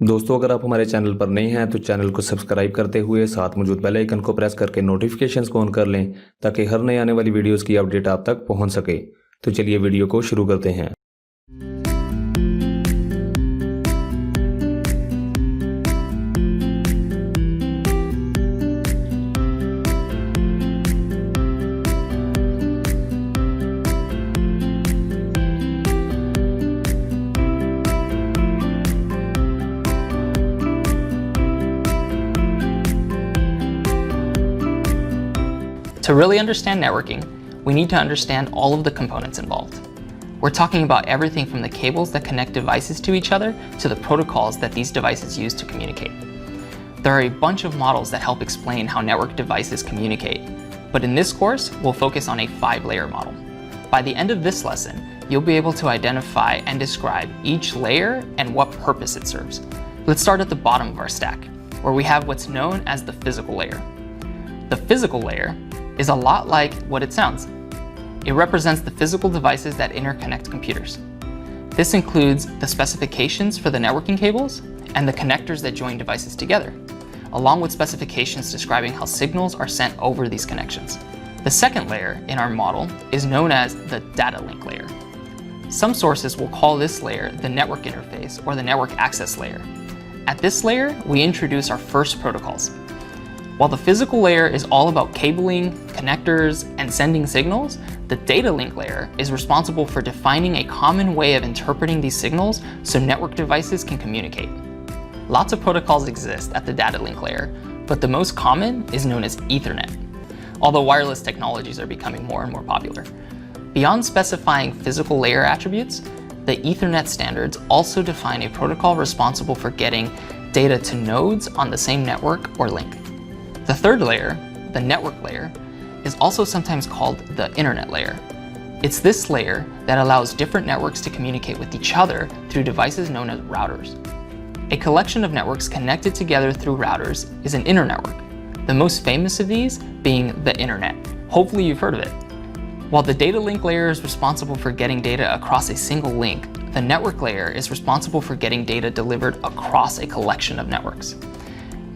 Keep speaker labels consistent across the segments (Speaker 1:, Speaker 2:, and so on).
Speaker 1: दोस्तों, अगर आप हमारे चैनल पर नए हैं तो चैनल को सब्सक्राइब करते हुए साथ मौजूद बेल आइकन को प्रेस करके नोटिफिकेशंस को ऑन कर लें ताकि हर नए आने वाली वीडियोस की अपडेट आप तक पहुंच सके। तो चलिए वीडियो को शुरू करते हैं।
Speaker 2: To really understand networking, we need to understand all of the components involved. We're talking about everything from the cables that connect devices to each other to the protocols that these devices use to communicate. There are a bunch of models that help explain how network devices communicate, but in this course, we'll focus on a 5-layer model. By the end of this lesson, you'll be able to identify and describe each layer and what purpose it serves. Let's start at the bottom of our stack, where we have what's known as the physical layer. The physical layer is a lot like what it sounds. It represents the physical devices that interconnect computers. This includes the specifications for the networking cables and the connectors that join devices together, along with specifications describing how signals are sent over these connections. The second layer in our model is known as the data link layer. Some sources will call this layer the network interface or the network access layer. At this layer, we introduce our first protocols. While the physical layer is all about cabling, connectors, and sending signals, the data link layer is responsible for defining a common way of interpreting these signals so network devices can communicate. Lots of protocols exist at the data link layer, but the most common is known as Ethernet, although wireless technologies are becoming more and more popular. Beyond specifying physical layer attributes, the Ethernet standards also define a protocol responsible for getting data to nodes on the same network or link. The third layer, the network layer, is also sometimes called the internet layer. It's this layer that allows different networks to communicate with each other through devices known as routers. A collection of networks connected together through routers is an internetwork, the most famous of these being the internet. Hopefully you've heard of it. While the data link layer is responsible for getting data across a single link, the network layer is responsible for getting data delivered across a collection of networks.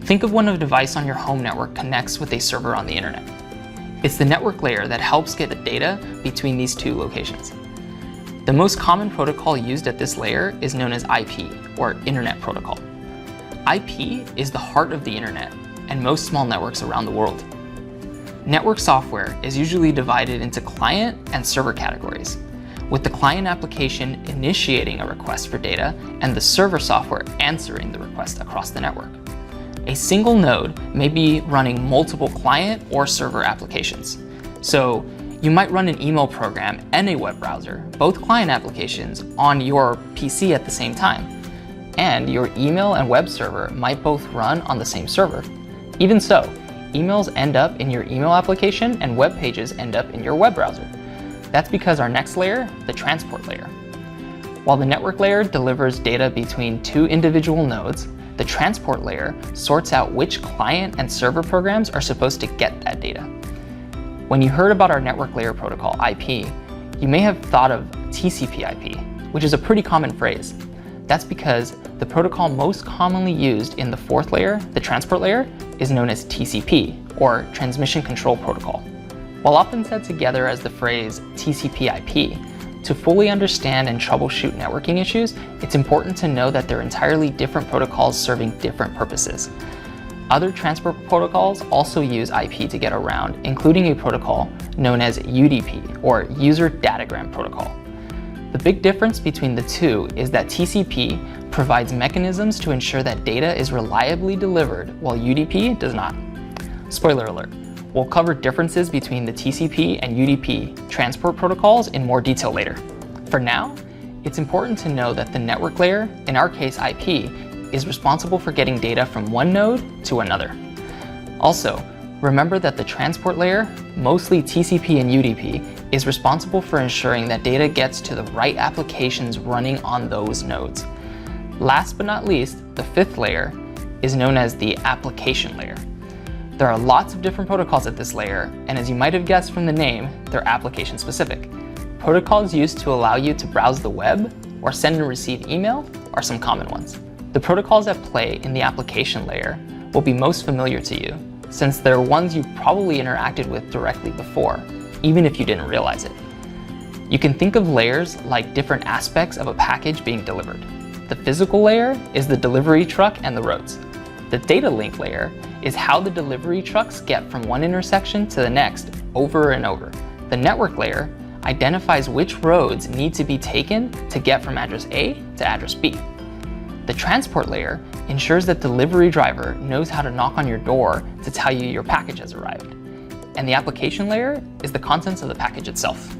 Speaker 2: Think of when a device on your home network connects with a server on the internet. It's the network layer that helps get the data between these two locations. The most common protocol used at this layer is known as IP, or Internet Protocol. IP is the heart of the internet and most small networks around the world. Network software is usually divided into client and server categories, with the client application initiating a request for data and the server software answering the request across the network. A single node may be running multiple client or server applications. So you might run an email program and a web browser, both client applications, on your PC at the same time. And your email and web server might both run on the same server. Even so, emails end up in your email application and web pages end up in your web browser. That's because our next layer, the transport layer. While the network layer delivers data between two individual nodes, the transport layer sorts out which client and server programs are supposed to get that data. When you heard about our network layer protocol, IP, you may have thought of TCP/IP, which is a pretty common phrase. That's because the protocol most commonly used in the fourth layer, the transport layer, is known as TCP, or Transmission Control Protocol. While often said together as the phrase TCP/IP, to fully understand and troubleshoot networking issues, it's important to know that they're entirely different protocols serving different purposes. Other transport protocols also use IP to get around, including a protocol known as UDP, or User Datagram Protocol. The big difference between the two is that TCP provides mechanisms to ensure that data is reliably delivered, while UDP does not. Spoiler alert. We'll cover differences between the TCP and UDP transport protocols in more detail later. For now, it's important to know that the network layer, in our case IP, is responsible for getting data from one node to another. Also, remember that the transport layer, mostly TCP and UDP, is responsible for ensuring that data gets to the right applications running on those nodes. Last but not least, the fifth layer is known as the application layer. There are lots of different protocols at this layer, and as you might have guessed from the name, they're application specific. Protocols used to allow you to browse the web or send and receive email are some common ones. The protocols at play in the application layer will be most familiar to you, since they're ones you've probably interacted with directly before, even if you didn't realize it. You can think of layers like different aspects of a package being delivered. The physical layer is the delivery truck and the roads. The data link layer is how the delivery trucks get from one intersection to the next over and over. The network layer identifies which roads need to be taken to get from address A to address B. The transport layer ensures that the delivery driver knows how to knock on your door to tell you your package has arrived. And the application layer is the contents of the package itself.